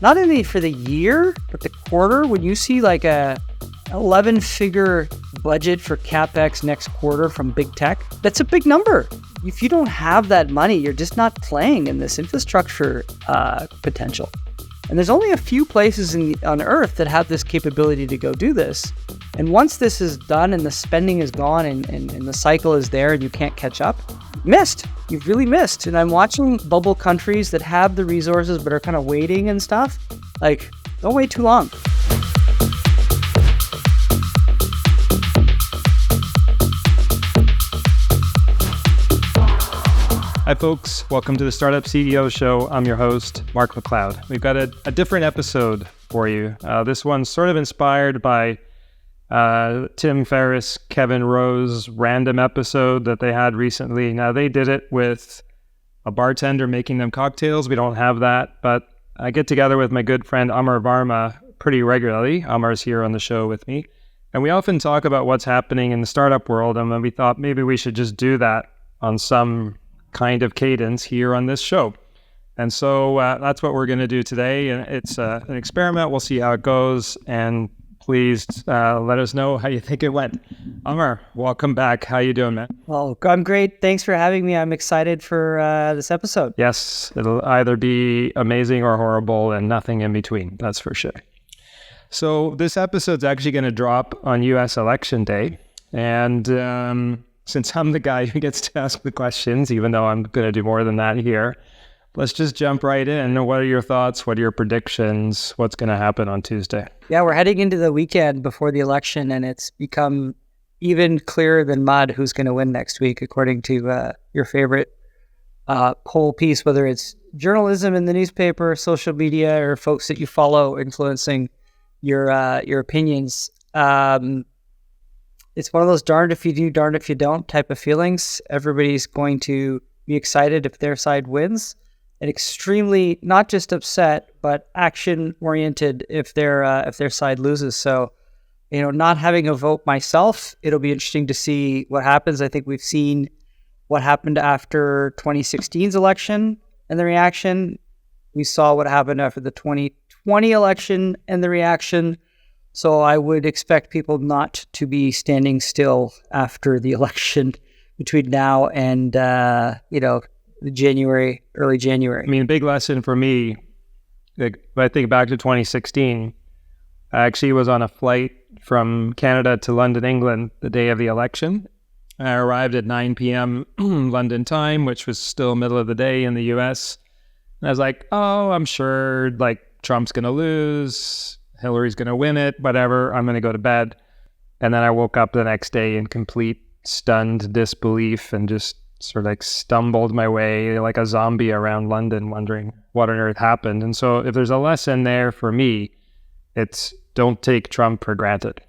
not only for the year, but the quarter. When you see like a 11-figure budget for CapEx next quarter from big tech, that's a big number. If you don't have that money, you're just not playing in this infrastructure potential. And there's only a few places on Earth that have this capability to go do this. And once this is done and the spending is gone and the cycle is there and you can't catch up, you've really missed. And I'm watching bubble countries that have the resources but are kind of waiting and stuff. Like, don't wait too long. Hi folks, welcome to the Startup CEO Show. I'm your host, Mark MacLeod. We've got a different episode for you. This one's sort of inspired by Tim Ferriss, Kevin Rowe's random episode that they had recently. Now they did it with a bartender making them cocktails. We don't have that, but I get together with my good friend Amar Varma pretty regularly. Amar's here on the show with me. And we often talk about what's happening in the startup world, and then we thought maybe we should just do that on some kind of cadence here on this show. And so that's what we're going to do today. And it's an experiment. We'll see how it goes. And please let us know how you think it went. Amar, welcome back. How you doing, man? Well, I'm great. Thanks for having me. I'm excited for this episode. Yes, it'll either be amazing or horrible and nothing in between. That's for sure. So this episode's actually going to drop on US Election Day. And since I'm the guy who gets to ask the questions, even though I'm going to do more than that here, let's just jump right in. What are your thoughts? What are your predictions? What's going to happen on Tuesday? Yeah, we're heading into the weekend before the election, and it's become even clearer than mud who's going to win next week, according to your favorite poll piece, whether it's journalism in the newspaper, social media, or folks that you follow influencing your opinions. It's one of those darned if you do, darned if you don't type of feelings. Everybody's going to be excited if their side wins, and extremely not just upset, but action-oriented if their side loses. So, not having a vote myself, it'll be interesting to see what happens. I think we've seen what happened after 2016's election and the reaction. We saw what happened after the 2020 election and the reaction. So I would expect people not to be standing still after the election between now and, early January. I mean, big lesson for me, if I think back to 2016, I actually was on a flight from Canada to London, England, the day of the election. I arrived at 9 p.m. London time, which was still middle of the day in the US. And I was like, oh, I'm sure Trump's going to lose. Hillary's going to win it, whatever, I'm going to go to bed. And then I woke up the next day in complete stunned disbelief and just sort of stumbled my way like a zombie around London, wondering what on earth happened. And so if there's a lesson there for me, it's don't take Trump for granted.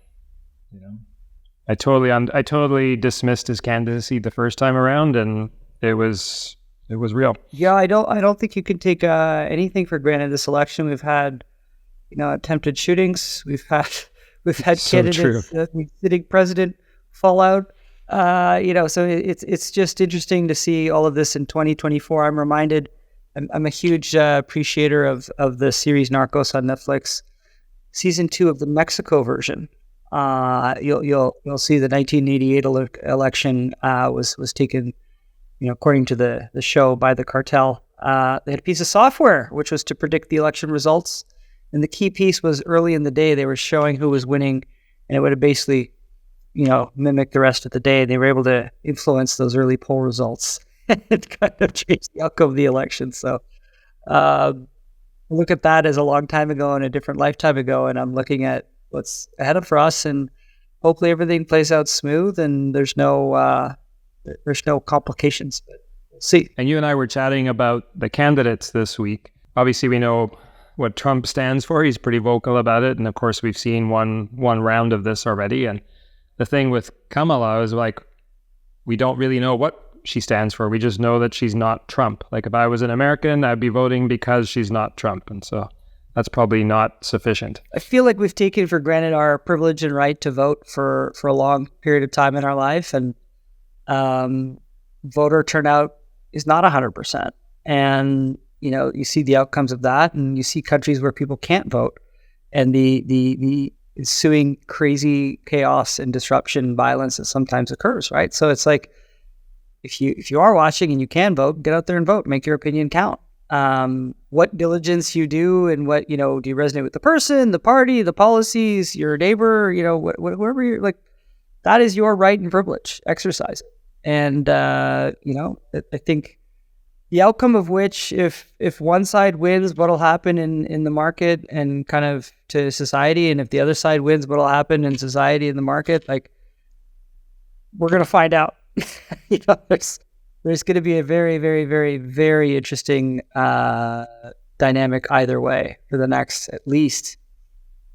I totally dismissed his candidacy the first time around, and it was real. Yeah, I don't think you can take anything for granted this election. We've had attempted shootings. We've had candidates, sitting president fallout. So it's just interesting to see all of this in 2024. I'm reminded. I'm a huge appreciator of the series Narcos on Netflix. Season 2 of the Mexico version. You'll see the 1988 election was taken, according to the show, by the cartel. They had a piece of software which was to predict the election results. And the key piece was early in the day, they were showing who was winning, and it would have basically, mimic the rest of the day. They were able to influence those early poll results and kind of change the outcome of the election. So look at that as a long time ago and a different lifetime ago, and I'm looking at what's ahead of for us, and hopefully everything plays out smooth and there's no complications. But we'll see. And you and I were chatting about the candidates this week. Obviously, we know what Trump stands for. He's pretty vocal about it. And of course, we've seen one round of this already. And the thing with Kamala is we don't really know what she stands for. We just know that she's not Trump. If I was an American, I'd be voting because she's not Trump. And so that's probably not sufficient. I feel like we've taken for granted our privilege and right to vote for a long period of time in our life. And voter turnout is not 100%. And you see the outcomes of that, and you see countries where people can't vote, and the ensuing crazy chaos and disruption and violence that sometimes occurs, right? So it's like, if you are watching and you can vote, get out there and vote, make your opinion count. What diligence you do, and what, do you resonate with the person, the party, the policies, your neighbor, whoever you're like, that is your right and privilege. Exercise it. And, I think the outcome of which, if one side wins, what'll happen in the market and kind of to society, and if the other side wins, what'll happen in society and the market, like, we're going to find out. There's going to be a very, very, very, very interesting dynamic either way for the next, at least,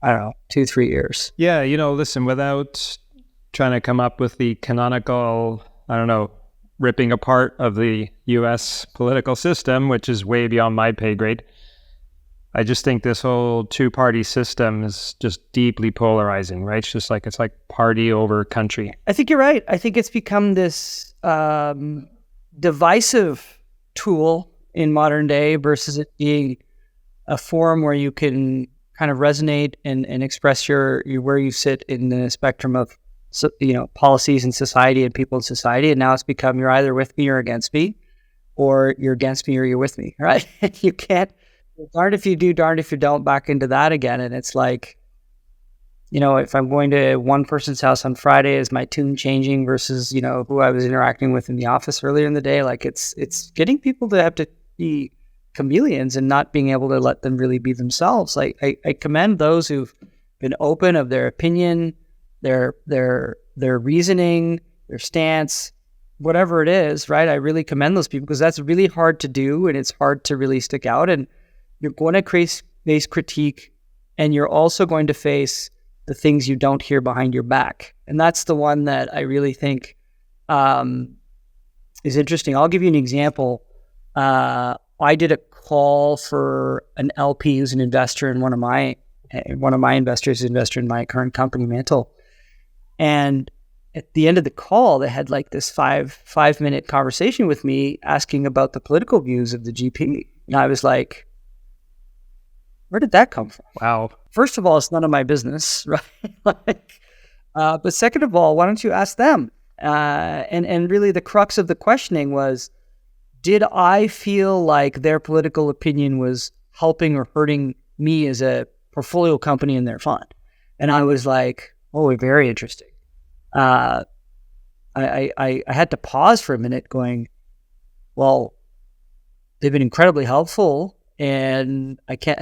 2-3 years. Yeah, listen, without trying to come up with the canonical, ripping apart of the U.S. political system, which is way beyond my pay grade, I just think this whole two-party system is just deeply polarizing, right? It's like party over country. I think you're right. I think it's become this divisive tool in modern day versus it being a forum where you can kind of resonate and express your where you sit in the spectrum of policies in society and people in society. And now it's become, you're either with me or against me, or you're against me or you're with me, right? You can't, darned if you do, darned if you don't, back into that again. And it's like, if I'm going to one person's house on Friday, is my tune changing versus, who I was interacting with in the office earlier in the day? Like, it's getting people to have to be chameleons and not being able to let them really be themselves. Like, I commend those who've been open of their opinion, their reasoning, their stance, whatever it is, right? I really commend those people, because that's really hard to do, and it's hard to really stick out, and you're going to face critique, and you're also going to face the things you don't hear behind your back. And that's the one that I really think is interesting. I'll give you an example. I did a call for an LP who's an investor, and one of my investors is an investor in my current company, Mantle. And at the end of the call, they had like this five-minute conversation with me asking about the political views of the GP. And I was like, where did that come from? Wow. First of all, it's none of my business, right? But second of all, why don't you ask them? And really the crux of the questioning was, did I feel like their political opinion was helping or hurting me as a portfolio company in their fund? And I was like, oh, very interesting. I had to pause for a minute going, well, they've been incredibly helpful, and I can't,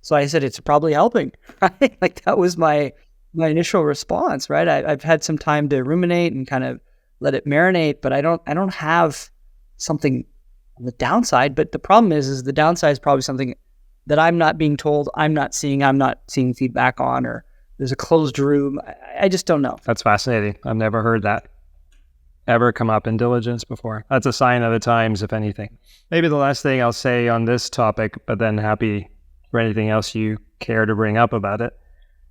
so I said, it's probably helping, right? Like, that was my initial response, right? I've had some time to ruminate and kind of let it marinate, but I don't have something on the downside. But the problem is the downside is probably something that I'm not being told, I'm not seeing feedback on, or there's a closed room. I just don't know. That's fascinating. I've never heard that ever come up in diligence before. That's a sign of the times, if anything. Maybe the last thing I'll say on this topic, but then happy for anything else you care to bring up about it,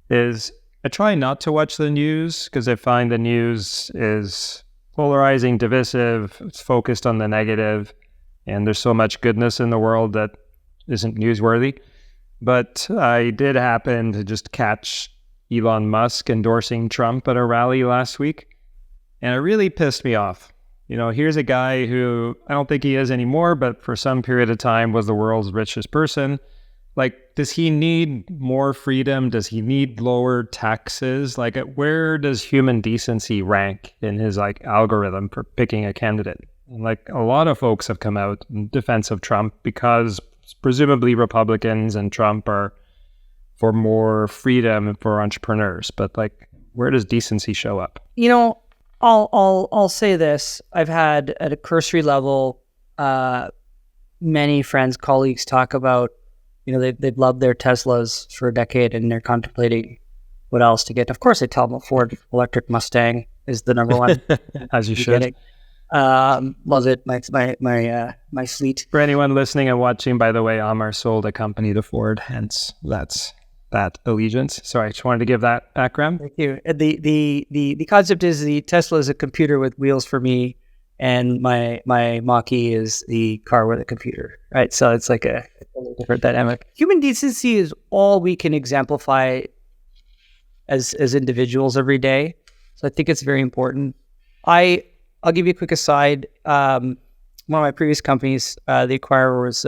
is I try not to watch the news, because I find the news is polarizing, divisive, it's focused on the negative, and there's so much goodness in the world that isn't newsworthy. But I did happen to just catch Elon Musk endorsing Trump at a rally last week, and it really pissed me off. Here's a guy who, I don't think he is anymore, but for some period of time was the world's richest person. Like, does he need more freedom? Does he need lower taxes? Like, where does human decency rank in his algorithm for picking a candidate? And a lot of folks have come out in defense of Trump because presumably Republicans and Trump are for more freedom for entrepreneurs. But where does decency show up? I'll say this. I've had at a cursory level, many friends, colleagues talk about, they've loved their Teslas for a decade and they're contemplating what else to get. Of course, I tell them a Ford electric Mustang is the number one. As you should. Love it. My fleet. For anyone listening and watching, by the way, Amar sold a company to Ford, hence that's that allegiance. So I just wanted to give that background. Thank you. The concept is the Tesla is a computer with wheels for me, and my Mach-E is the car with a computer, right? So it's like a totally different dynamic. Human decency is all we can exemplify as individuals every day. So I think it's very important. I'll give you a quick aside. One of my previous companies, the acquirer was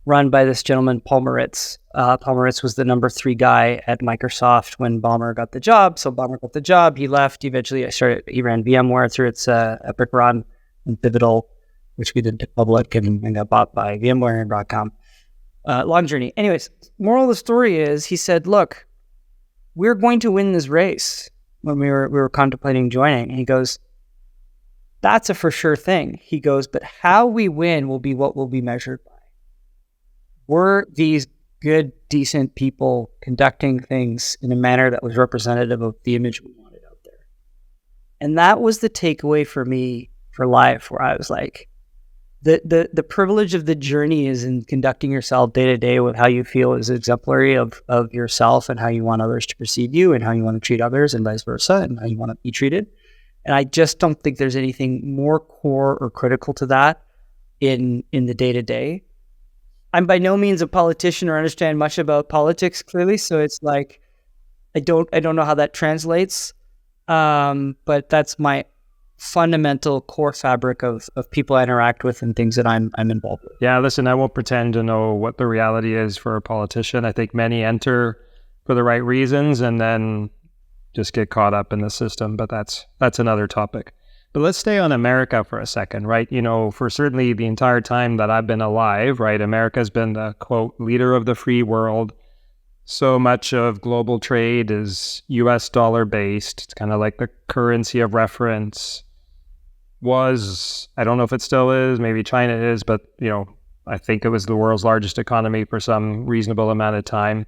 run by this gentleman, Paul Moritz. Paul Moritz was the number 3 guy at Microsoft when Ballmer got the job. So Ballmer got the job, he left. Eventually, he ran VMware through its epic run and Pivotal, which we did to public and got bought by VMware and Broadcom. Long journey. Anyways, moral of the story is he said, look, we're going to win this race when we were contemplating joining. And he goes, that's a for sure thing. He goes, but how we win will be what will be measured by. Were these good, decent people conducting things in a manner that was representative of the image we wanted out there? And that was the takeaway for me for life, where I was like, the privilege of the journey is in conducting yourself day to day with how you feel is exemplary of yourself and how you want others to perceive you and how you want to treat others and vice versa and how you want to be treated. And I just don't think there's anything more core or critical to that in the day to day. I'm by no means a politician or understand much about politics, clearly. So it's like, I don't know how that translates. But that's my fundamental core fabric of people I interact with and things that I'm involved with. Yeah, listen, I won't pretend to know what the reality is for a politician. I think many enter for the right reasons and then just get caught up in the system, but that's another topic. But let's stay on America for a second, right? You know, for certainly the entire time that I've been alive, right, America's been the, quote, leader of the free world. So much of global trade is US dollar based. It's kind of like the currency of reference. I don't know if it still is, maybe China is, but, you know, I think it was the world's largest economy for some reasonable amount of time.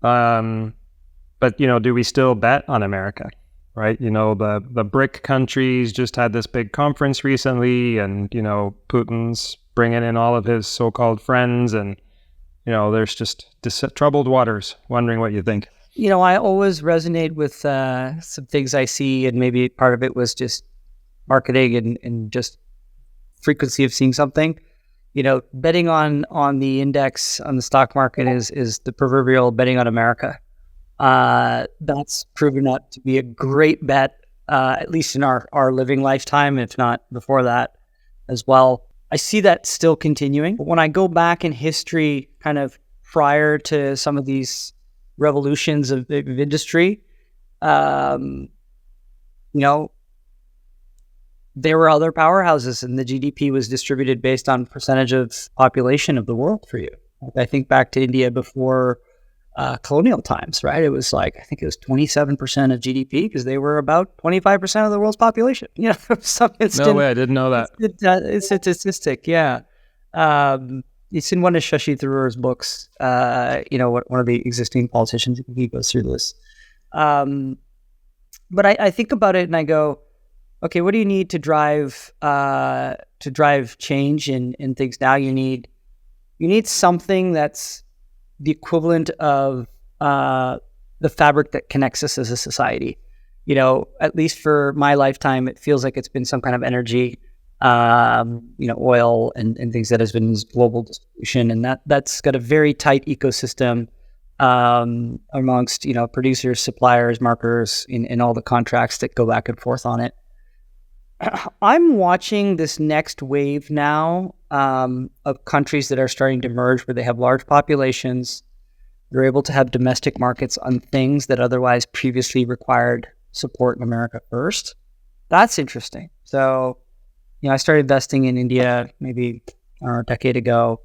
But, you know, do we still bet on America? Right, you know, the BRIC countries just had this big conference recently, and you know, Putin's bringing in all of his so-called friends, and you know, there's just troubled waters. Wondering what you think. You know, I always resonate with some things I see, and maybe part of it was just marketing and just frequency of seeing something. You know, betting on the index on the stock market is the proverbial betting on America. That's proven out to be a great bet, at least in our living lifetime, if not before that as well. I see that still continuing. But when I go back in history, kind of prior to some of these revolutions of industry, you know, there were other powerhouses and the GDP was distributed based on percentage of population of the world for you. I think back to India before colonial times, right? It was like, I think it was 27% of GDP because they were about 25% of the world's population. You know, some instant, no way, I didn't know that. It's a statistic, yeah. It's in one of Shashi Tharoor's books, you know, one of the existing politicians, he goes through this. But I think about it and I go, okay, what do you need to drive change in things now? You need something that's the equivalent of the fabric that connects us as a society. You know, at least for my lifetime, it feels like it's been some kind of energy, you know, oil and things that has been this global distribution. And that's got a very tight ecosystem amongst, you know, producers, suppliers, marketers in all the contracts that go back and forth on it. I'm watching this next wave now of countries that are starting to merge where they have large populations. They're able to have domestic markets on things that otherwise previously required support in America first. That's interesting. So, you know, I started investing in India maybe a decade ago.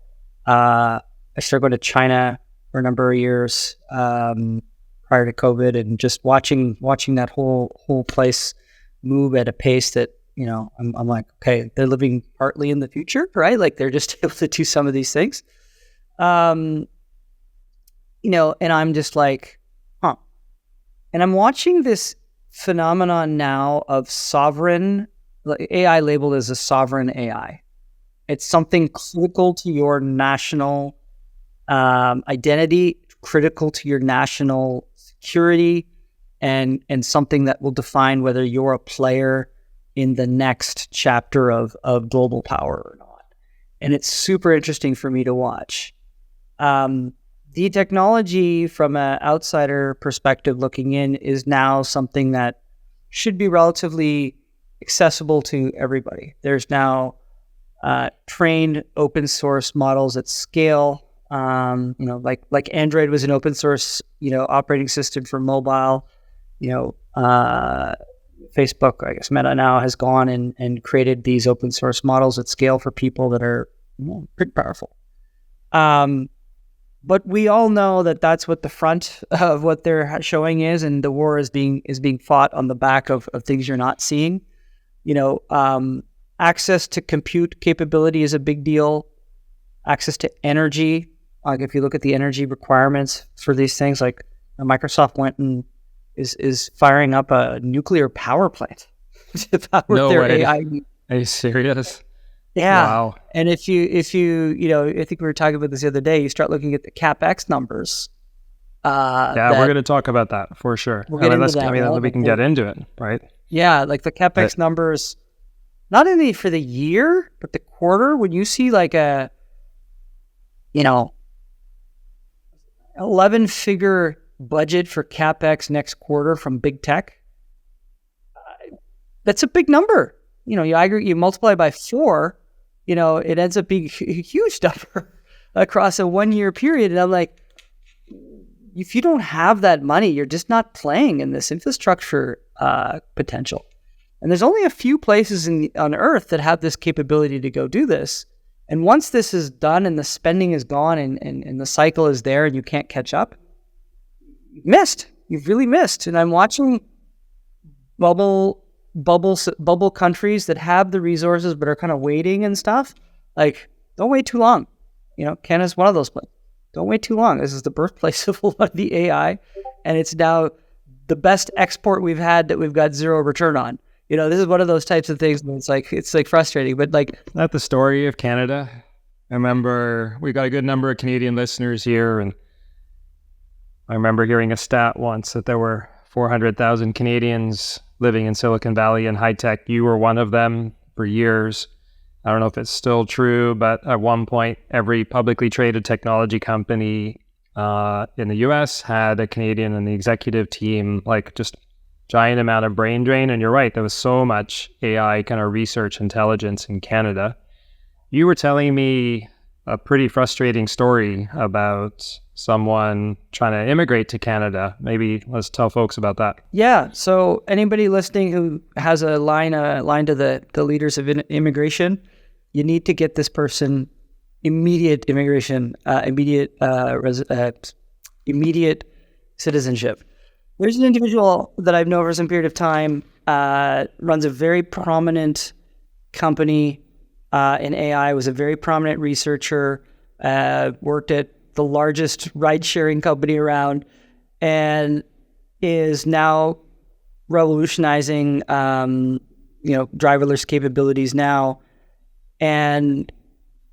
I started going to China for a number of years prior to COVID, and just watching that whole place move at a pace that, you know, I'm like, okay, they're living partly in the future, right? Like they're just able to do some of these things. You know, and I'm just like, huh. And I'm watching this phenomenon now of sovereign, AI labeled as a sovereign AI. It's something critical to your national identity, critical to your national security, and something that will define whether you're a player in the next chapter of global power or not. And it's super interesting for me to watch. The technology from an outsider perspective looking in is now something that should be relatively accessible to everybody. There's now trained open source models at scale. Like Android was an open source, operating system for mobile. Facebook, I guess Meta now has gone and created these open source models at scale for people that are pretty powerful. But we all know that that's what the front of what they're showing is, and the war is being fought on the back of things you're not seeing. Access to compute capability is a big deal. Access to energy, like if you look at the energy requirements for these things, like Microsoft went and is firing up a nuclear power plant to power their AI. Are you serious? Yeah. Wow. And if you, I think we were talking about this the other day, you start looking at the CapEx numbers. We're going to talk about that for sure. We'll get into that. We can get into it, right? Yeah. Like the CapEx numbers, not only for the year, but the quarter, when you see like a, 11-figure budget for CapEx next quarter from big tech, that's a big number. You multiply by 4, it ends up being a huge number across a 1-year period. And I'm like, if you don't have that money, you're just not playing in this infrastructure potential. And there's only a few places on Earth that have this capability to go do this. And once this is done and the spending is gone and the cycle is there and you can't catch up, you've really missed. And I'm watching bubble countries that have the resources but are kind of waiting and stuff. Like, don't wait too long. Canada's one of those places. Don't wait too long. This is the birthplace of a lot of the AI, and it's now the best export we've had that we've got zero return on. This is one of those types of things that it's like frustrating, but like, not the story of Canada. I remember we got a good number of Canadian listeners here, and I remember hearing a stat once that there were 400,000 Canadians living in Silicon Valley in high tech. You were one of them for years. I don't know if it's still true, but at one point, every publicly traded technology company in the US had a Canadian in the executive team, like just giant amount of brain drain. And you're right, there was so much AI kind of research intelligence in Canada. You were telling me a pretty frustrating story about someone trying to immigrate to Canada. Maybe let's tell folks about that. Yeah. So anybody listening who has a line to the leaders of immigration, you need to get this person immediate immigration, immediate citizenship. There's an individual that I've known for some period of time, runs a very prominent company in AI, was a very prominent researcher, worked at the largest ride-sharing company around, and is now revolutionizing, driverless capabilities now, and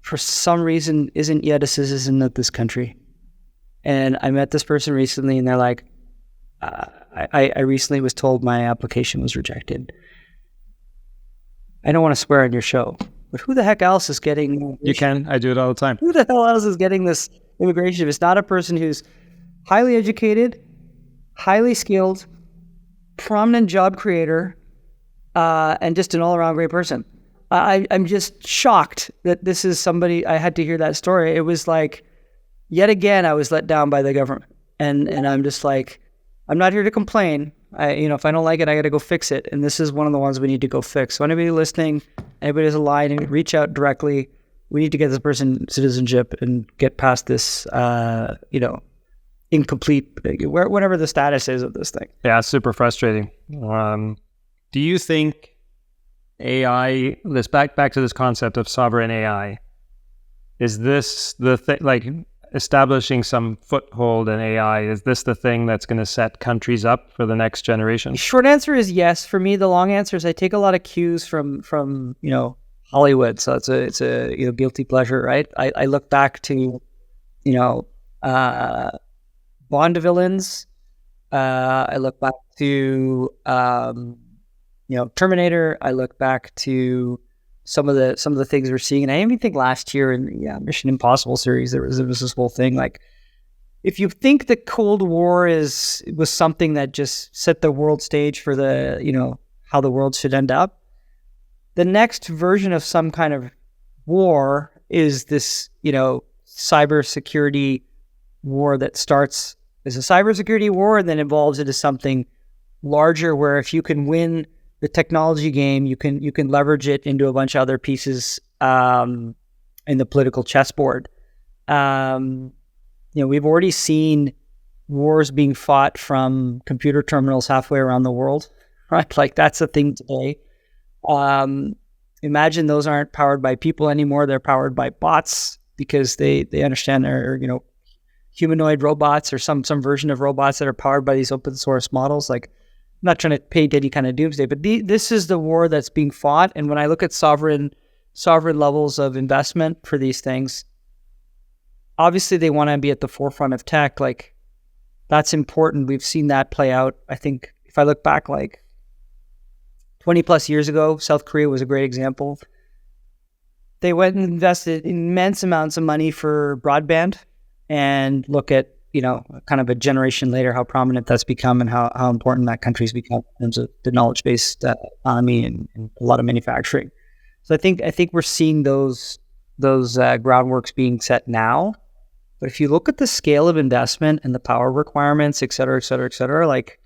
for some reason isn't yet a citizen of this country. And I met this person recently, and they're like, I recently was told my application was rejected. I don't want to swear on your show, but who the heck else is getting... You can. I do it all the time. Who the hell else is getting this immigration if it's not a person who's highly educated, highly skilled, prominent job creator, and just an all-around great person? I'm just shocked that this is somebody... I had to hear that story. It was like, yet again, I was let down by the government. And I'm just like, I'm not here to complain. If I don't like it, I got to go fix it. And this is one of the ones we need to go fix. So anybody listening, anybody who's aligned, reach out directly. We need to get this person citizenship and get past this, incomplete, whatever the status is of this thing. Yeah, super frustrating. Do you think AI, back to this concept of sovereign AI, is this the thing, like establishing some foothold in AI, is this the thing that's going to set countries up for the next generation? Short answer is yes. For me, the long answer is I take a lot of cues from Hollywood. So it's a guilty pleasure, right? I look back to, Bond villains. I look back to, Terminator. I look back to some of the things we're seeing, and I even think last year in the Mission Impossible series, there was this whole thing like, if you think the Cold War was something that just set the world stage for the how the world should end up, the next version of some kind of war is this cybersecurity war that starts as a cybersecurity war and then evolves into something larger, where if you can win the technology game, you can leverage it into a bunch of other pieces in the political chessboard. We've already seen wars being fought from computer terminals halfway around the world, right? Like, that's a thing today. Imagine those aren't powered by people anymore; they're powered by bots, because they understand they're humanoid robots or some version of robots that are powered by these open source models. Like, I'm not trying to paint any kind of doomsday, but this is the war that's being fought. And when I look at sovereign levels of investment for these things, obviously they want to be at the forefront of tech. Like, that's important. We've seen that play out. I think if I look back like 20 plus years ago, South Korea was a great example. They went and invested immense amounts of money for broadband, and look at kind of a generation later, how prominent that's become and how important that country's become in terms of the knowledge-based economy and a lot of manufacturing. So I think we're seeing those groundworks being set now. But if you look at the scale of investment and the power requirements, et cetera, like,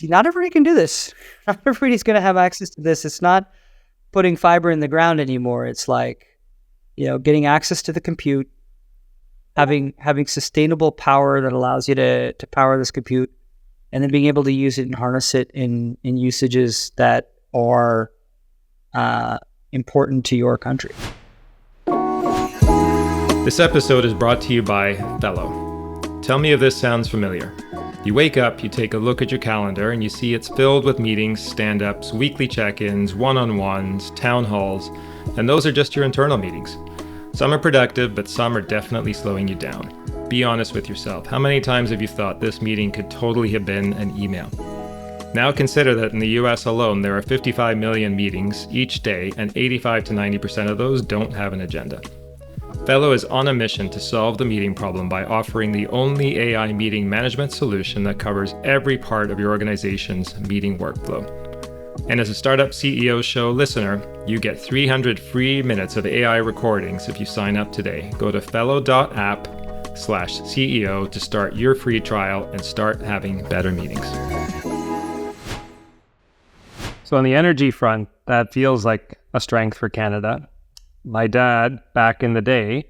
not everybody can do this. Not everybody's going to have access to this. It's not putting fiber in the ground anymore. It's like, getting access to the compute, having sustainable power that allows you to power this compute, and then being able to use it and harness it in usages that are important to your country. This episode is brought to you by Fellow. Tell me if this sounds familiar. You wake up, you take a look at your calendar, and you see it's filled with meetings, stand-ups, weekly check-ins, one-on-ones, town halls, and those are just your internal meetings. Some are productive, but some are definitely slowing you down. Be honest with yourself. How many times have you thought this meeting could totally have been an email? Now consider that in the US alone, there are 55 million meetings each day, and 85 to 90% of those don't have an agenda. Fellow is on a mission to solve the meeting problem by offering the only AI meeting management solution that covers every part of your organization's meeting workflow. And as a Startup CEO Show listener, you get 300 free minutes of AI recordings if you sign up today. Go to fellow.app/CEO to start your free trial and start having better meetings. So on the energy front, that feels like a strength for Canada. My dad, back in the day,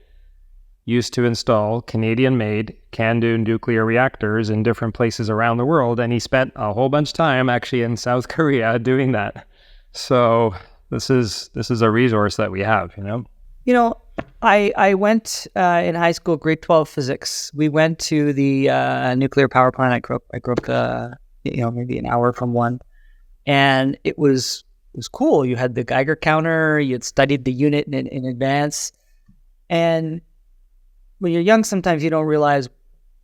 used to install Canadian-made CANDU nuclear reactors in different places around the world, and he spent a whole bunch of time actually in South Korea doing that. So this is a resource that we have, I went in high school, grade 12 physics. We went to the nuclear power plant. I grew up maybe an hour from one, and it was cool. You had the Geiger counter. You had studied the unit in advance, and when you're young, sometimes you don't realize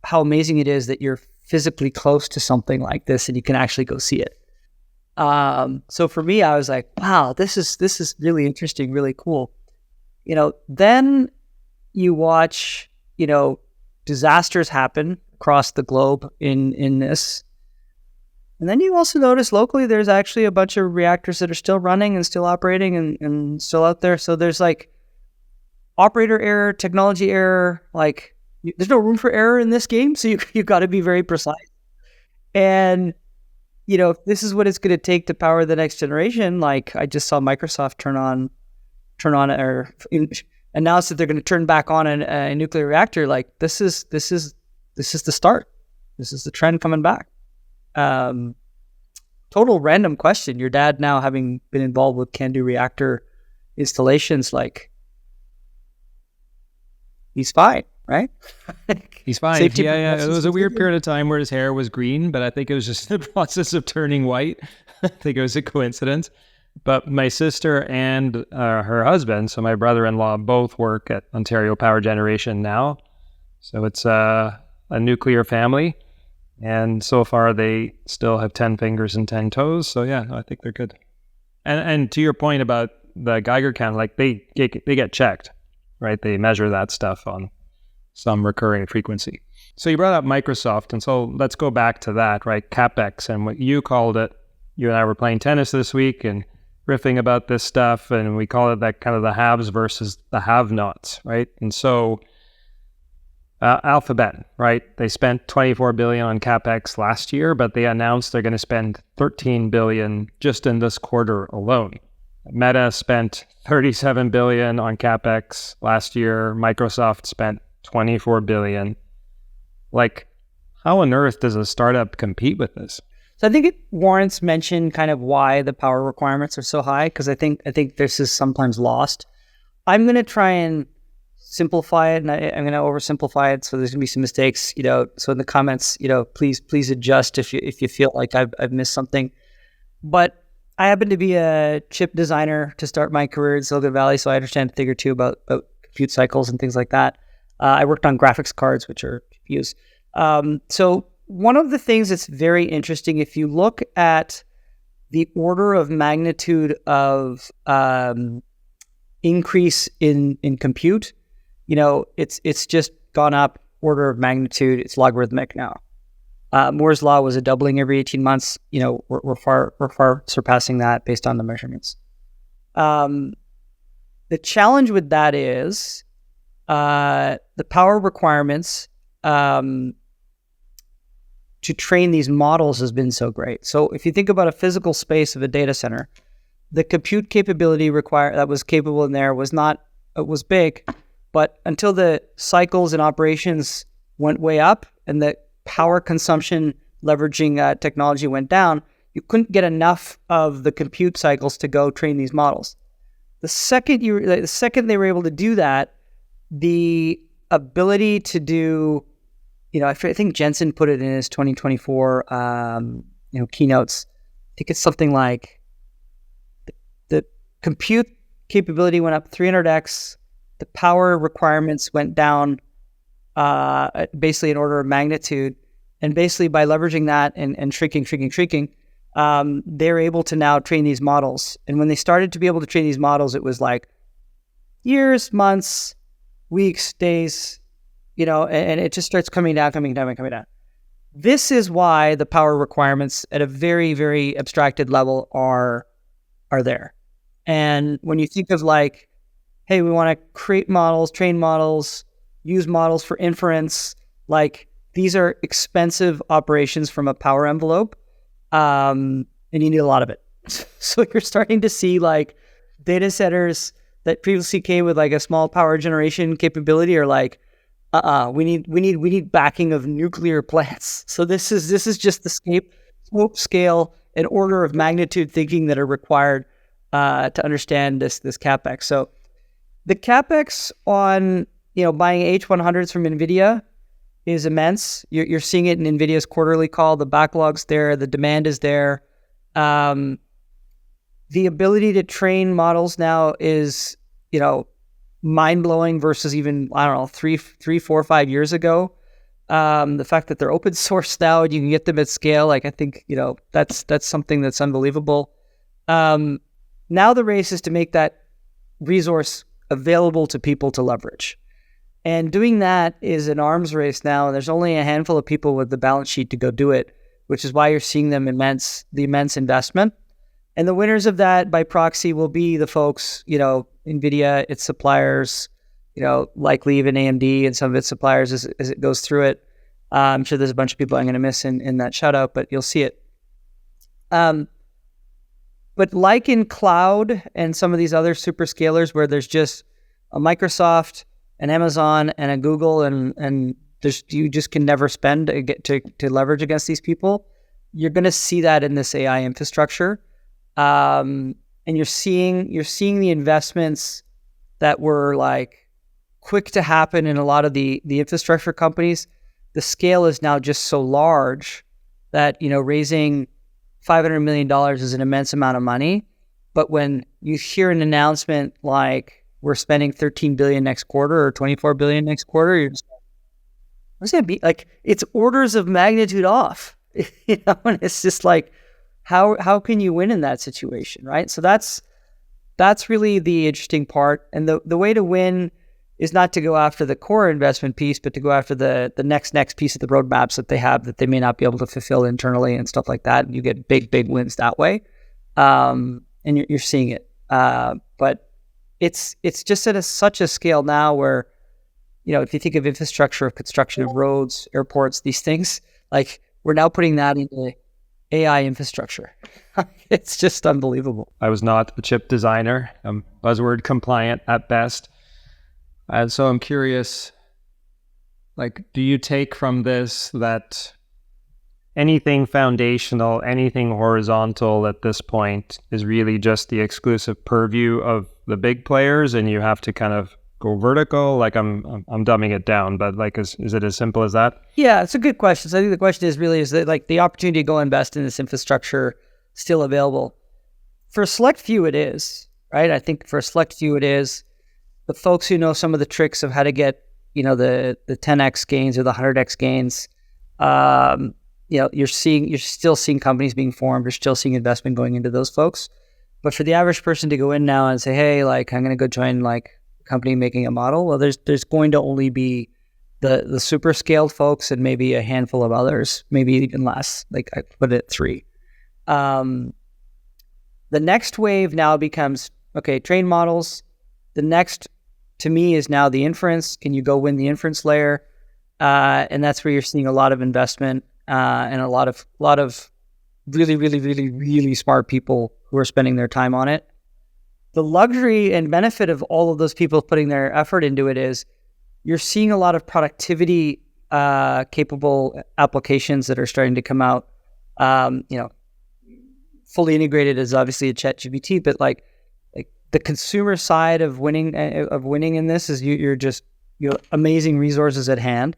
how amazing it is that you're physically close to something like this and you can actually go see it. So for me, I was like, wow, this is really interesting, really cool. Then you watch, disasters happen across the globe in this. And then you also notice locally, there's actually a bunch of reactors that are still running and still operating and still out there. So there's like operator error, technology error, like there's no room for error in this game. So you got to be very precise. And, if this is what it's going to take to power the next generation, like I just saw Microsoft turn on or announce that they're going to turn back on a nuclear reactor. Like this is the start. This is the trend coming back. Total random question. Your dad now having been involved with CANDU reactor installations, like he's fine, right? He's fine. Yeah. It was a weird period of time where his hair was green, but I think it was just the process of turning white. I think it was a coincidence. But my sister and her husband, so my brother-in-law, both work at Ontario Power Generation now. So it's a nuclear family. And so far, they still have 10 fingers and 10 toes. So yeah, I think they're good. And to your point about the Geiger count, like they get checked, right? They measure that stuff on some recurring frequency. So you brought up Microsoft, and so let's go back to that, right? CapEx and what you called it. You and I were playing tennis this week and riffing about this stuff, and we call it that kind of the haves versus the have-nots, right? And so Alphabet, right? They spent $24 billion on CapEx last year, but they announced they're going to spend $13 billion just in this quarter alone. Meta spent $37 billion on CapEx last year. Microsoft spent $24 billion. Like, how on earth does a startup compete with this? So I think it warrants mention kind of why the power requirements are so high, because I think this is sometimes lost. I'm going to try and simplify it, and I'm going to oversimplify it, so there's going to be some mistakes. So in the comments, please adjust if you feel like I've missed something. But I happen to be a chip designer to start my career in Silicon Valley, so I understand a thing or two about compute cycles and things like that. I worked on graphics cards, which are GPUs. So one of the things that's very interesting, if you look at the order of magnitude of increase in compute, it's just gone up order of magnitude. It's logarithmic now. Moore's law was a doubling every 18 months. We're far surpassing that based on the measurements. The challenge with that is the power requirements to train these models has been so great. So if you think about a physical space of a data center, the compute capability that was capable in there was big, but until the cycles and operations went way up and the power consumption leveraging technology went down, you couldn't get enough of the compute cycles to go train these models. The second they were able to do that, the ability to do, I think Jensen put it in his 2024, keynotes. I think it's something like the compute capability went up 300x. The power requirements went down basically an order of magnitude. And basically by leveraging that and shrinking, they're able to now train these models. And when they started to be able to train these models, it was like years, months, weeks, days, and it just starts coming down. This is why the power requirements at a very, very abstracted level are there. And when you think of like, hey, we want to create models, train models, use models for inference, like these are expensive operations from a power envelope, and you need a lot of it. So you're starting to see like data centers that previously came with like a small power generation capability are like, we need backing of nuclear plants. So this is just the scope, scale, and order of magnitude thinking that are required to understand this CapEx. So the CapEx on buying H100s from NVIDIA is immense. You're seeing it in NVIDIA's quarterly call. The backlog's there. The demand is there. The ability to train models now is, mind-blowing versus even, 3, 4, 5 years ago. The fact that they're open source now and you can get them at scale, like I think, that's something that's unbelievable. Now the race is to make that resource available to people to leverage. And doing that is an arms race now. And there's only a handful of people with the balance sheet to go do it, which is why you're seeing the immense investment. And the winners of that by proxy will be the folks, NVIDIA, its suppliers, likely even AMD and some of its suppliers as it goes through it. I'm sure there's a bunch of people I'm going to miss in that shout out, but you'll see it. But like in cloud and some of these other superscalers where there's just a Microsoft, an Amazon, and a Google, and you just can never spend to leverage against these people, you're going to see that in this AI infrastructure. And you're seeing the investments that were like quick to happen in a lot of the infrastructure companies. The scale is now just so large that, raising $500 million is an immense amount of money. But when you hear an announcement like we're spending $13 billion next quarter or $24 billion next quarter, you're just what's that be? Like, it's orders of magnitude off, and it's just like, how can you win in that situation, right? So that's really the interesting part. And the way to win is not to go after the core investment piece, but to go after the next piece of the roadmaps that they have that they may not be able to fulfill internally and stuff like that. And you get big wins that way. And you're seeing it. But it's just at such a scale now where, if you think of infrastructure, of construction of roads, airports, these things, like, we're now putting that into AI infrastructure. It's just unbelievable. I was not a chip designer. I'm buzzword compliant at best. And so I'm curious, like, do you take from this that anything foundational, anything horizontal at this point is really just the exclusive purview of the big players, and you have to kind of go vertical? Like, I'm dumbing it down, but like, is it as simple as that? Yeah, it's a good question. So I think the question is that, like, the opportunity to go invest in this infrastructure still available? For a select few, it is, right? I think for a select few, it is. The folks who know some of the tricks of how to get, the 10x gains or the 100x gains, you're still seeing companies being formed. You're still seeing investment going into those folks. But for the average person to go in now and say, hey, like, I'm going to go join like a company making a model, well, there's going to only be the super scaled folks and maybe a handful of others, maybe even less. Like, I put it at 3. The next wave now becomes, okay, train models. The next, to me, is now the inference. Can you go win the inference layer? And that's where you're seeing a lot of investment and a lot of really, really, really, really smart people who are spending their time on it. The luxury and benefit of all of those people putting their effort into it is you're seeing a lot of productivity capable applications that are starting to come out. Fully integrated is obviously a ChatGPT, but like the consumer side of winning in this is you're amazing resources at hand.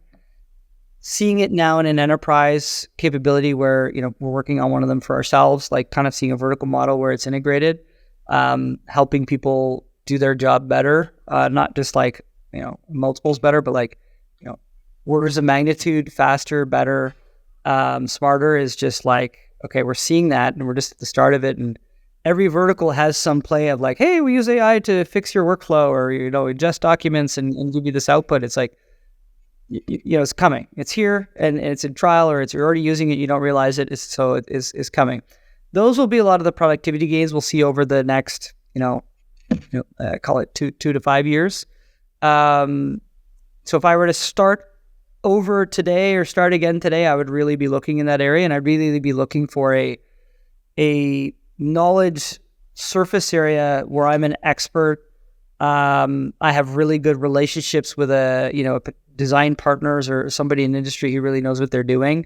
Seeing it now in an enterprise capability where, we're working on one of them for ourselves, like kind of seeing a vertical model where it's integrated, helping people do their job better, not just like, multiples better, but like, orders of magnitude faster, better, smarter is just like, okay, we're seeing that and we're just at the start of it. And every vertical has some play of like, hey, we use AI to fix your workflow or, ingest documents and give you this output. It's like, it's coming. It's here and it's in trial, or you're already using it. You don't realize it. So it is coming. Those will be a lot of the productivity gains we'll see over the next, call it 2 to 5 years. So if I were to start over today or start again today, I would really be looking in that area, and I'd really be looking for a knowledge surface area where I'm an expert. I have really good relationships with design partners or somebody in the industry who really knows what they're doing.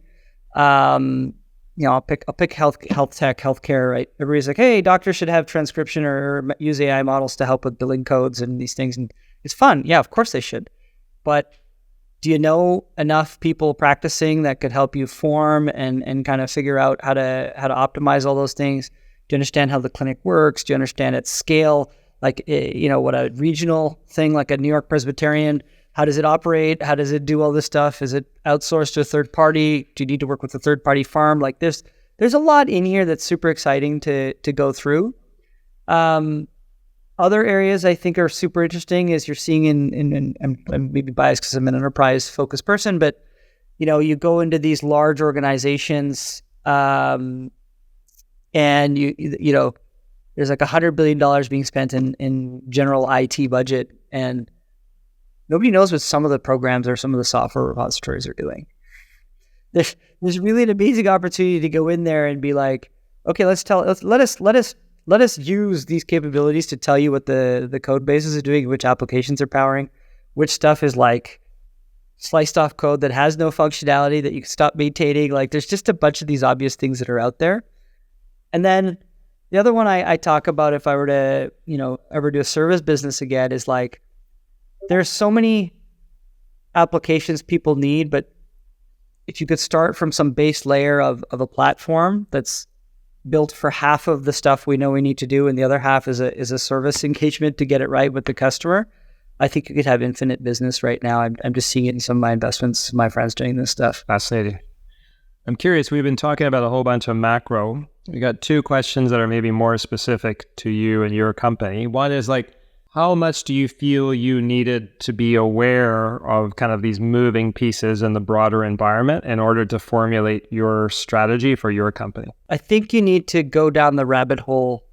I'll pick health tech, healthcare, right? Everybody's like, hey, doctors should have transcription or use AI models to help with billing codes and these things. And it's fun. Yeah, of course they should. But do you know enough people practicing that could help you form and kind of figure out how to optimize all those things? Do you understand how the clinic works? Do you understand its scale? Like, what a regional thing like a New York Presbyterian, how does it operate? How does it do all this stuff? Is it outsourced to a third party? Do you need to work with a third party farm? Like, there's a lot in here that's super exciting to go through. Other areas I think are super interesting is you're seeing in I'm maybe biased because I'm an enterprise focused person, but you go into these large organizations and there's like $100 billion being spent in general IT budget, and nobody knows what some of the programs or some of the software repositories are doing. There's really an amazing opportunity to go in there and be like, okay, let us use these capabilities to tell you what the code bases are doing, which applications are powering, which stuff is like sliced off code that has no functionality that you can stop maintaining. Like, there's just a bunch of these obvious things that are out there. And then the other one I talk about if I were to, ever do a service business again is like, there's so many applications people need, but if you could start from some base layer of a platform that's built for half of the stuff we know we need to do, and the other half is a service engagement to get it right with the customer, I think you could have infinite business right now. I'm just seeing it in some of my investments, my friends doing this stuff. Fascinating. I'm curious, we've been talking about a whole bunch of macro. We got two questions that are maybe more specific to you and your company. One is like, how much do you feel you needed to be aware of kind of these moving pieces in the broader environment in order to formulate your strategy for your company? I think you need to go down the rabbit hole,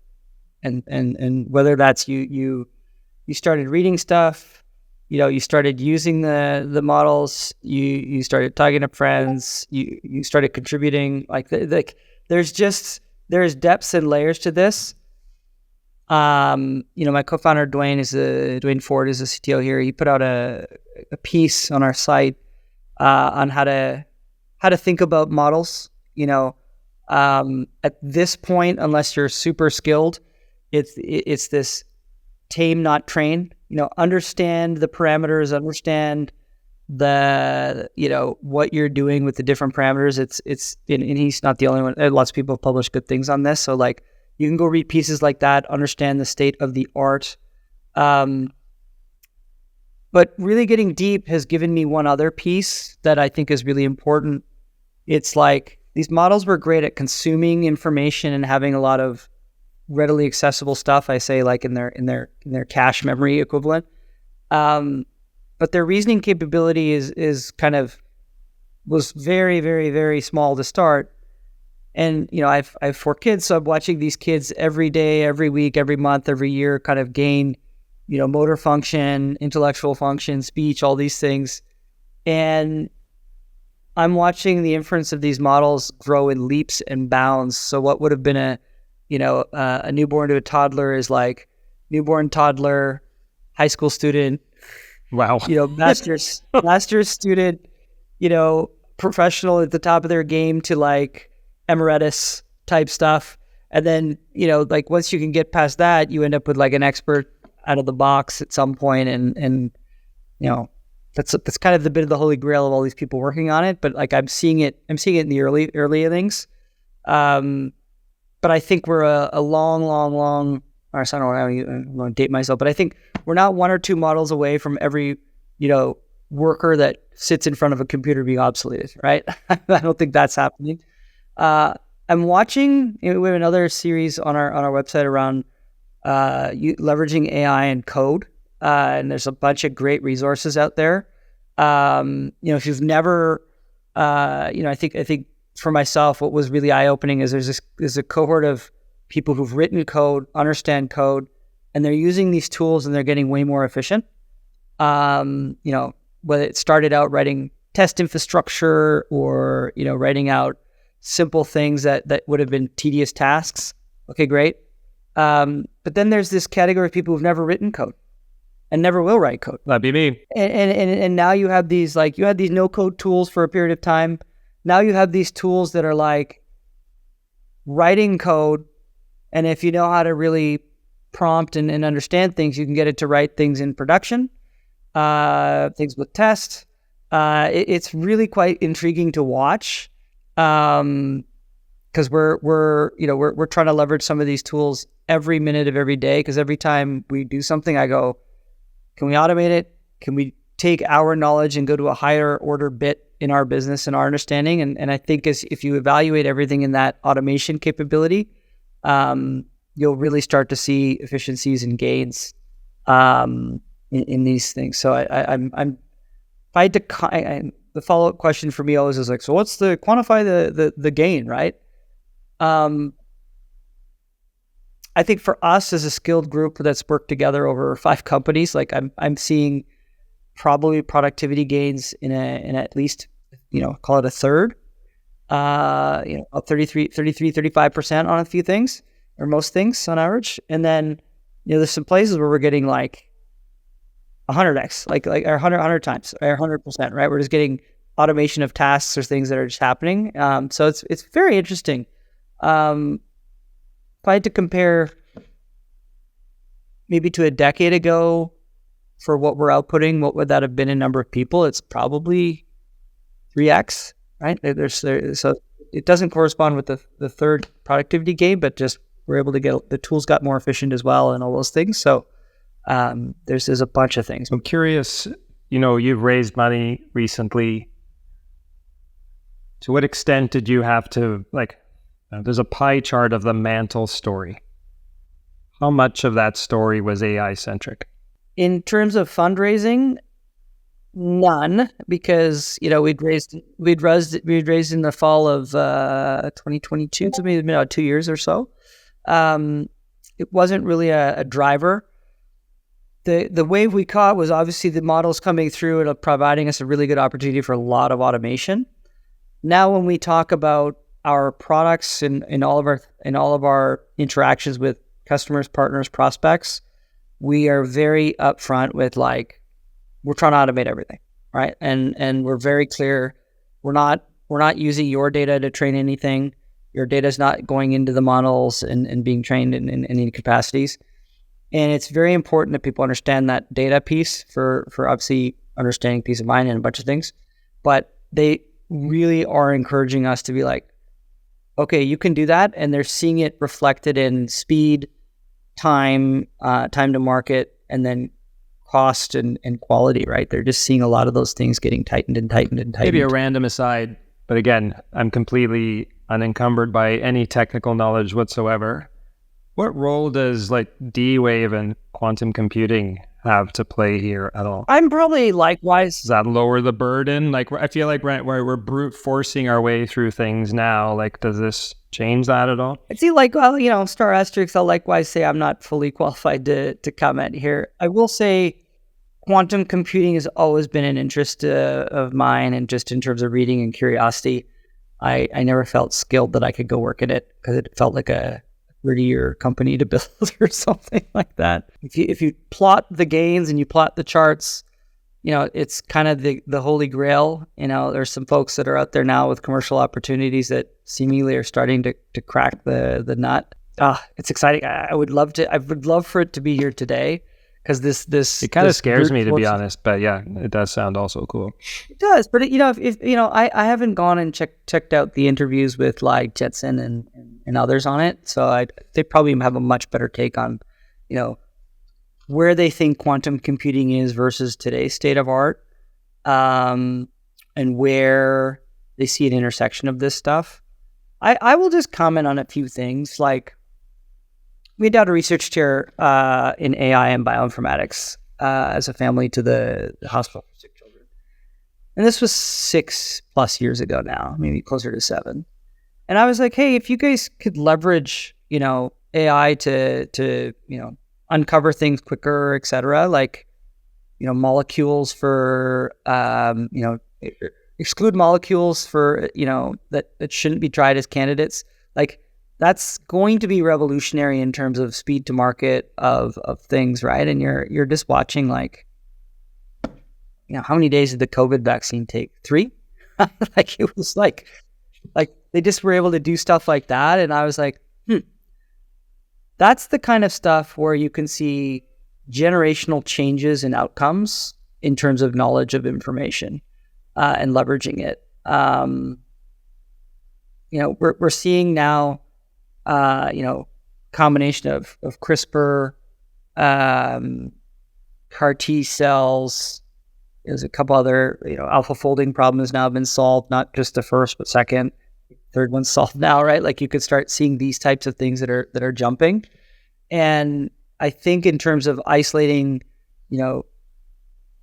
and whether that's you started reading stuff, you started using the models, you started talking to friends, you started contributing. Like there's depths and layers to this. My co-founder Dwayne Ford is the CTO here. He put out a piece on our site on how to think about models. At this point, unless you're super skilled, it's this tame, not train. Understand the parameters, understand the what you're doing with the different parameters. And he's not the only one. Lots of people have published good things on this. So like, you can go read pieces like that, understand the state of the art. But really getting deep has given me one other piece that I think is really important. It's like these models were great at consuming information and having a lot of readily accessible stuff. I say like in their cache memory equivalent. But their reasoning capability was very, very, very small to start. And, I have 4 kids, so I'm watching these kids every day, every week, every month, every year kind of gain, motor function, intellectual function, speech, all these things. And I'm watching the inference of these models grow in leaps and bounds. So what would have been a newborn to a toddler is like newborn, toddler, high school student. Wow. Master's student, professional at the top of their game to like emeritus type stuff. And then, like once you can get past that, you end up with like an expert out of the box at some point. And that's kind of the bit of the holy grail of all these people working on it. But like, I'm seeing it in the early innings. But I think we're a long, or I don't want to date myself, but I think we're not 1 or 2 models away from every, worker that sits in front of a computer being obsoleted, right? I don't think that's happening. I'm watching, we have another series on our website around leveraging AI and code. And there's a bunch of great resources out there. If you've never, I think for myself, what was really eye-opening is there's a cohort of people who've written code, understand code, and they're using these tools and they're getting way more efficient. Whether it started out writing test infrastructure or, writing out simple things that would have been tedious tasks. Okay, great. But then there's this category of people who've never written code and never will write code. That'd be me. And now you have these, like, you had these no-code tools for a period of time. Now you have these tools that are like writing code, and if you know how to really prompt and understand things, you can get it to write things in production, things with tests. It's really quite intriguing to watch, because we're trying to leverage some of these tools every minute of every day. Because every time we do something, I go, can we automate it? Can we take our knowledge and go to a higher order bit in our business and our understanding? And I think if you evaluate everything in that automation capability, you'll really start to see efficiencies and gains in these things. So the follow-up question for me always is like, so what's quantify the gain, right? I think for us as a skilled group that's worked together over 5 companies, like I'm seeing probably productivity gains in at least, call it a third, 35% on a few things, or most things on average. And then, there's some places where we're getting like 100x, like or 100 times, or 100%, right? We're just getting automation of tasks or things that are just happening. So it's very interesting. If I had to compare maybe to a decade ago for what we're outputting, what would that have been in number of people? It's probably 3x, right? So it doesn't correspond with the third productivity gain, but just we're able to the tools got more efficient as well and all those things. So There's a bunch of things. I'm curious, you've raised money recently. To what extent did you have to, there's a pie chart of the Mantle story. How much of that story was AI centric? In terms of fundraising, none, because we'd raised in the fall of 2022, so maybe about 2 years or so. It wasn't really a driver. The wave we caught was obviously the models coming through and providing us a really good opportunity for a lot of automation. Now, when we talk about our products in all of our interactions with customers, partners, prospects, we are very upfront with we're trying to automate everything, right? And we're very clear. We're not using your data to train anything. Your data is not going into the models and being trained in any capacities. And it's very important that people understand that data piece for obviously understanding peace of mind and a bunch of things. But they really are encouraging us to be okay, you can do that. And they're seeing it reflected in speed, time to market, and then cost and quality, right? They're just seeing a lot of those things getting tightened and tightened and tightened. Maybe a random aside, but again, I'm completely unencumbered by any technical knowledge whatsoever. What role does D-Wave and quantum computing have to play here at all? I'm probably likewise. Does that lower the burden? I feel like we're brute forcing our way through things now. Does this change that at all? I see star asterisk, I'll likewise say I'm not fully qualified to comment here. I will say quantum computing has always been an interest of mine, and just in terms of reading and curiosity, I never felt skilled that I could go work in it because it felt like a 30-year company to build or something like that. If you plot the gains and you plot the charts, it's kind of the holy grail. There's some folks that are out there now with commercial opportunities that seemingly are starting to crack the nut. It's exciting. I would love for it to be here today, because this it kind of scares me, to be honest. But yeah, it does sound also cool. It does, but I haven't gone and checked out the interviews with Jetson and others on it, so they probably have a much better take on where they think quantum computing is versus today's state of art, and where they see an intersection of this stuff. I will just comment on a few things. We endowed a research chair in AI and bioinformatics as a family to the hospital for sick children. And this was 6+ years ago now, maybe closer to 7. And I was like, hey, if you guys could leverage, AI to uncover things quicker, et cetera, molecules for, exclude molecules for, that shouldn't be tried as candidates, that's going to be revolutionary in terms of speed to market of things, right? And you're just watching how many days did the COVID vaccine take? 3? It was like they just were able to do stuff like that. And I was like, that's the kind of stuff where you can see generational changes in outcomes in terms of knowledge of information and leveraging it. We're seeing now, combination of CRISPR, CAR T cells. There's a couple other, alpha folding problem has now been solved, not just the first, but second, third one's solved now, right? You could start seeing these types of things that are jumping. And I think in terms of isolating,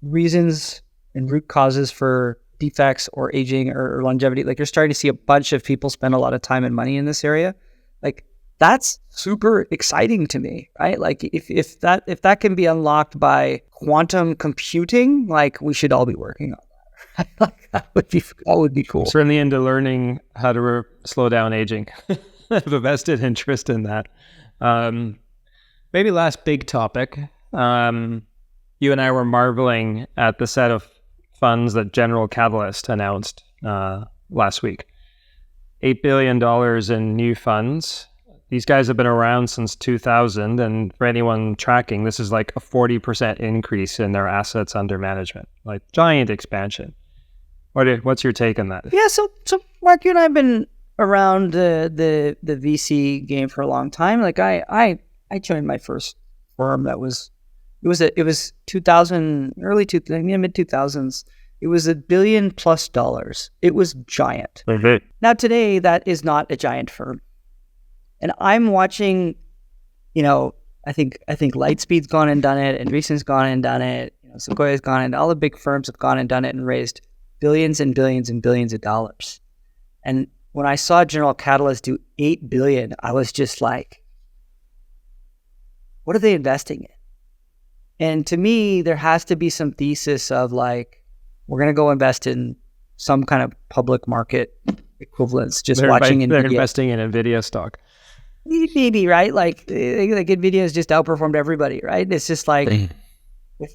reasons and root causes for defects or aging or longevity, you're starting to see a bunch of people spend a lot of time and money in this area. That's super exciting to me, right? If that can be unlocked by quantum computing, we should all be working on that. That would be cool. I'm certainly into learning how to slow down aging. I have a vested interest in that. Maybe last big topic. You and I were marveling at the set of funds that General Catalyst announced last week. $8 billion in new funds. These guys have been around since 2000, and for anyone tracking, this is a 40% increase in their assets under management, giant expansion. What's your take on that? Yeah, so Mark, you and I have been around the VC game for a long time. I joined my first firm that was it was 2000, mid 2000s. It was $1 billion plus. It was giant. Mm-hmm. Now today, that is not a giant firm. And I'm watching, I think Lightspeed's gone and done it, and Recent's gone and done it. Sequoia's gone, and all the big firms have gone and done it and raised billions and billions and billions of dollars. And when I saw General Catalyst do $8 billion, I was just like, what are they investing in? And to me, there has to be some thesis of like, we're going to go invest in some kind of public market equivalence. They're investing in NVIDIA stock. Maybe, right? Like NVIDIA has just outperformed everybody, right? It's just like,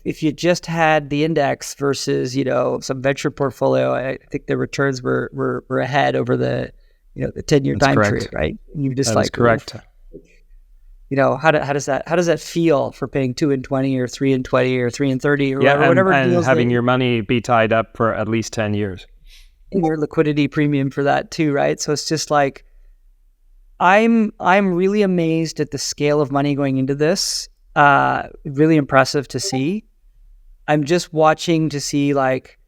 if you just had the index versus, some venture portfolio, I think the returns were ahead over the 10-year time period, right? And you just That's correct. How does that feel for paying 2 and 20 or 3 and 20 or 3 and 30 or whatever and having your money be tied up for at least 10 years. And your liquidity premium for that too, right? So it's just like, I'm really amazed at the scale of money going into this. Really impressive to see. I'm just watching to see, like,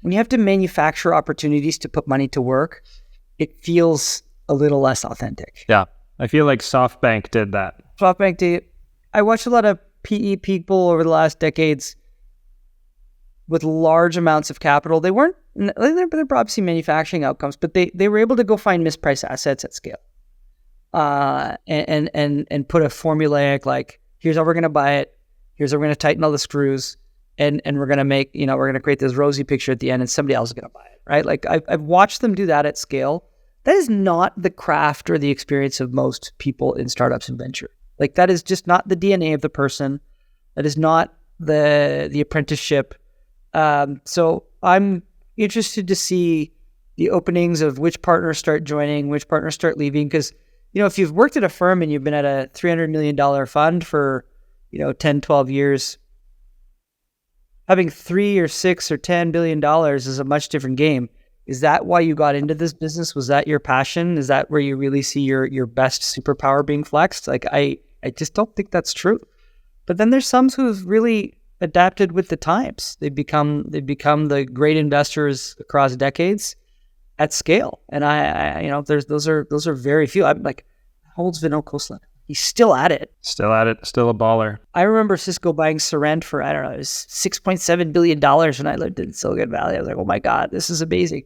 when you have to manufacture opportunities to put money to work, it feels a little less authentic. Yeah. I feel like SoftBank did that. SoftBank did. I watched a lot of PE people over the last decades with large amounts of capital. They're obviously manufacturing outcomes, but they were able to go find mispriced assets at scale. And put a formulaic, like, here's how we're going to buy it. Here's how we're going to tighten all the screws. And we're going to make, we're going to create this rosy picture at the end, and somebody else is going to buy it, right? Like, I've watched them do that at scale. That is not the craft or the experience of most people in startups and venture. Like, that is just not the DNA of the person. That is not the apprenticeship. So I'm interested to see the openings of which partners start joining, which partners start leaving. Because, if you've worked at a firm and you've been at a $300 million fund for, 10, 12 years, having $3 or $6 or $10 billion is a much different game. Is that why you got into this business? Was that your passion? Is that where you really see your best superpower being flexed? Like, I just don't think that's true. But then there's some who've really adapted with the times. They've become the great investors across decades at scale. And those are very few. I'm like, how old's Vinod Khosla? He's still at it. Still a baller. I remember Cisco buying Sorrent for, I don't know, it was $6.7 billion when I lived in Silicon Valley. I was like, oh my God, this is amazing.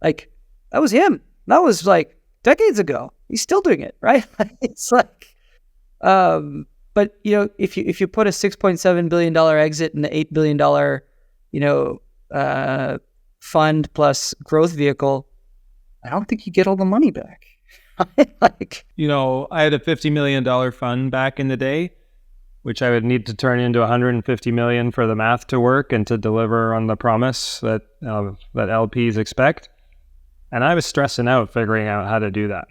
Like, that was him. That was like decades ago. He's still doing it, right? It's like, but if you put a $6.7 billion exit in the $8 billion, fund plus growth vehicle, I don't think you get all the money back. Like, I had a $50 million fund back in the day, which I would need to turn into $150 million for the math to work and to deliver on the promise that LPs expect. And I was stressing out figuring out how to do that,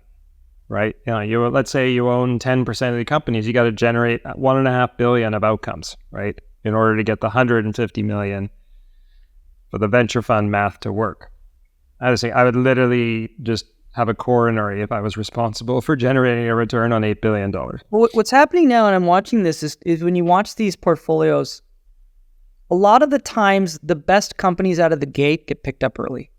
right? Let's say you own 10% of the companies, you got to generate $1.5 billion of outcomes, right? In order to get the $150 million for the venture fund math to work. I would literally just have a coronary if I was responsible for generating a return on $8 billion. Well, what's happening now, and I'm watching this, is when you watch these portfolios, a lot of the times the best companies out of the gate get picked up early.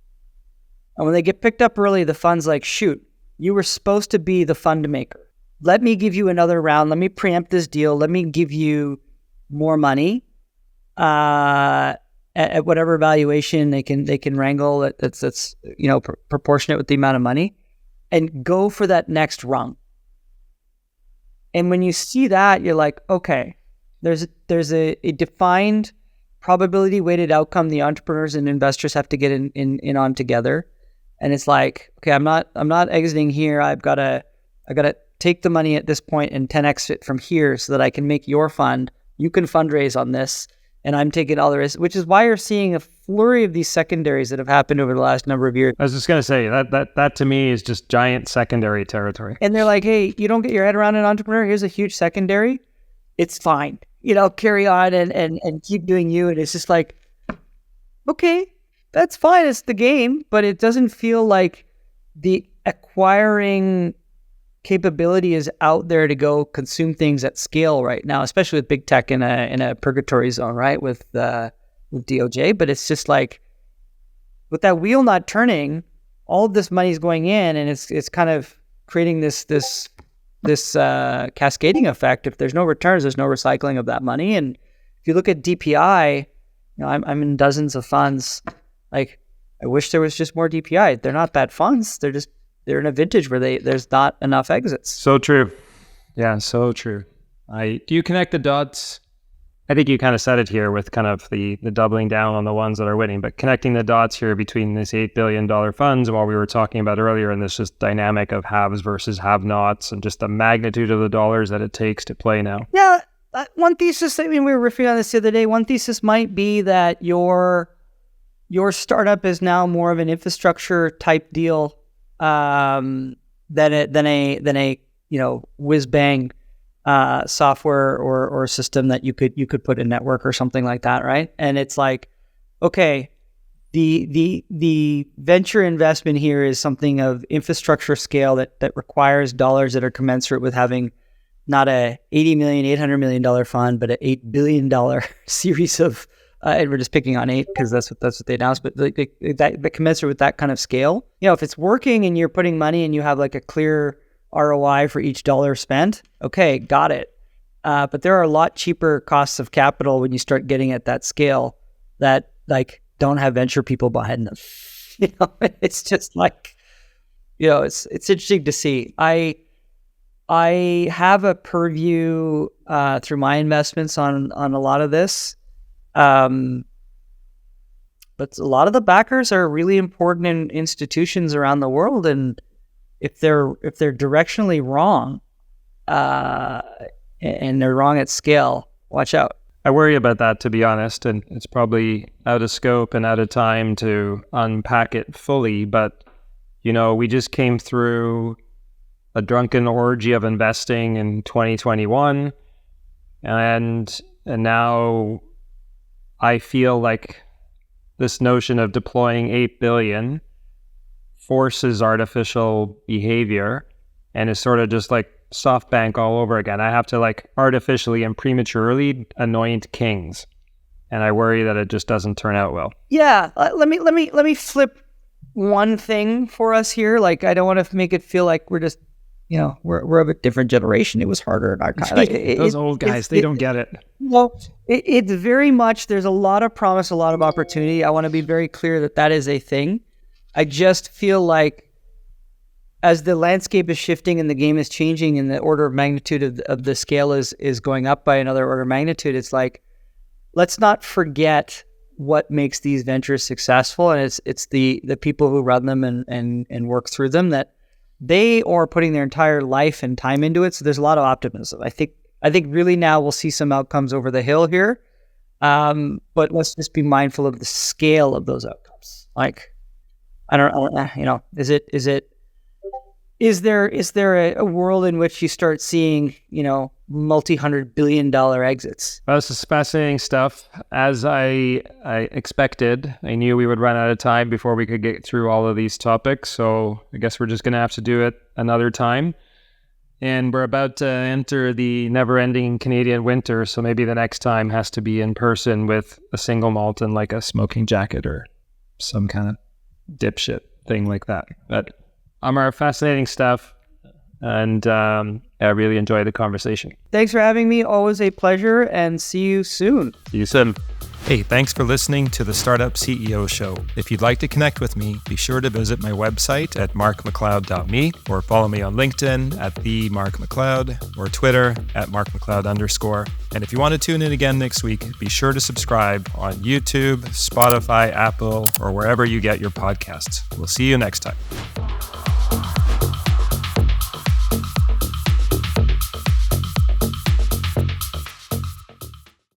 And when they get picked up early, the fund's like, shoot, you were supposed to be the fund maker. Let me give you another round. Let me preempt this deal. Let me give you more money at whatever valuation they can wrangle that's proportionate with the amount of money, and go for that next rung. And when you see that, you're like, okay, there's a defined probability weighted outcome the entrepreneurs and investors have to get in on together. And it's like, okay, I'm not exiting here. I gotta take the money at this point and 10x it from here so that I can make your fund. You can fundraise on this, and I'm taking all the risk, which is why you're seeing a flurry of these secondaries that have happened over the last number of years. I was just gonna say that to me is just giant secondary territory. And they're like, hey, you don't get your head around an entrepreneur. Here's a huge secondary. It's fine. Carry on and keep doing you. And it's just like, okay, that's fine. It's the game, but it doesn't feel like the acquiring capability is out there to go consume things at scale right now, especially with big tech in a purgatory zone, right? With DOJ. But it's just like, with that wheel not turning, all of this money is going in, and it's kind of creating this cascading effect. If there's no returns, there's no recycling of that money. And if you look at DPI, I'm in dozens of funds. Like, I wish there was just more DPI. They're not bad funds. They're in a vintage where there's not enough exits. So true. Yeah, so true. Do you connect the dots? I think you kind of said it here with kind of the doubling down on the ones that are winning, but connecting the dots here between this $8 billion funds and what we were talking about earlier, and this just dynamic of haves versus have-nots, and just the magnitude of the dollars that it takes to play now. Yeah, one thesis, we were riffing on this the other day, one thesis might be that your startup is now more of an infrastructure type deal than a whiz bang software or system that you could put in network or something like that, right? And it's like, okay, the venture investment here is something of infrastructure scale that requires dollars that are commensurate with having not a $80 million, $800 million fund, but an $8 billion series of. And we're just picking on 8 because that's what they announced. But that commensurate with that kind of scale, if it's working and you're putting money and you have like a clear ROI for each dollar spent, okay, got it. But there are a lot cheaper costs of capital when you start getting at that scale that like don't have venture people behind them. It's just like, it's interesting to see. I have a purview through my investments on a lot of this. But a lot of the backers are really important in institutions around the world, and if they're directionally wrong, and they're wrong at scale, watch out. I worry about that, to be honest, and it's probably out of scope and out of time to unpack it fully. But we just came through a drunken orgy of investing in 2021, and now I feel like this notion of deploying $8 billion forces artificial behavior and is sort of just like SoftBank all over again. I have to like artificially and prematurely anoint kings, and I worry that it just doesn't turn out well. Yeah, let me flip one thing for us here. Like, I don't want to make it feel like we're just we're of a different generation. It was harder in our time. Like, those old guys, they don't get it. Well, it's very much, there's a lot of promise, a lot of opportunity. I want to be very clear that is a thing. I just feel like as the landscape is shifting and the game is changing and the order of magnitude of the scale is going up by another order of magnitude, it's like, let's not forget what makes these ventures successful. And it's the people who run them and work through them, that they are putting their entire life and time into it. So there's a lot of optimism. I think really now we'll see some outcomes over the hill here. But let's just be mindful of the scale of those outcomes. Like, I don't is there a world in which you start seeing, multi-$100 billion exits? Well, this is fascinating stuff. As I expected, I knew we would run out of time before we could get through all of these topics. So I guess we're just going to have to do it another time. And we're about to enter the never-ending Canadian winter. So maybe the next time has to be in person with a single malt and like a smoking jacket or some kind of dipshit thing like that. But Amar, fascinating stuff. And I really enjoyed the conversation. Thanks for having me. Always a pleasure, and see you soon. See you soon. Hey, thanks for listening to the Startup CEO Show. If you'd like to connect with me, be sure to visit my website at markmacleod.me or follow me on LinkedIn at @themarkmacleod or Twitter at @markmacleod_. And if you want to tune in again next week, be sure to subscribe on YouTube, Spotify, Apple, or wherever you get your podcasts. We'll see you next time.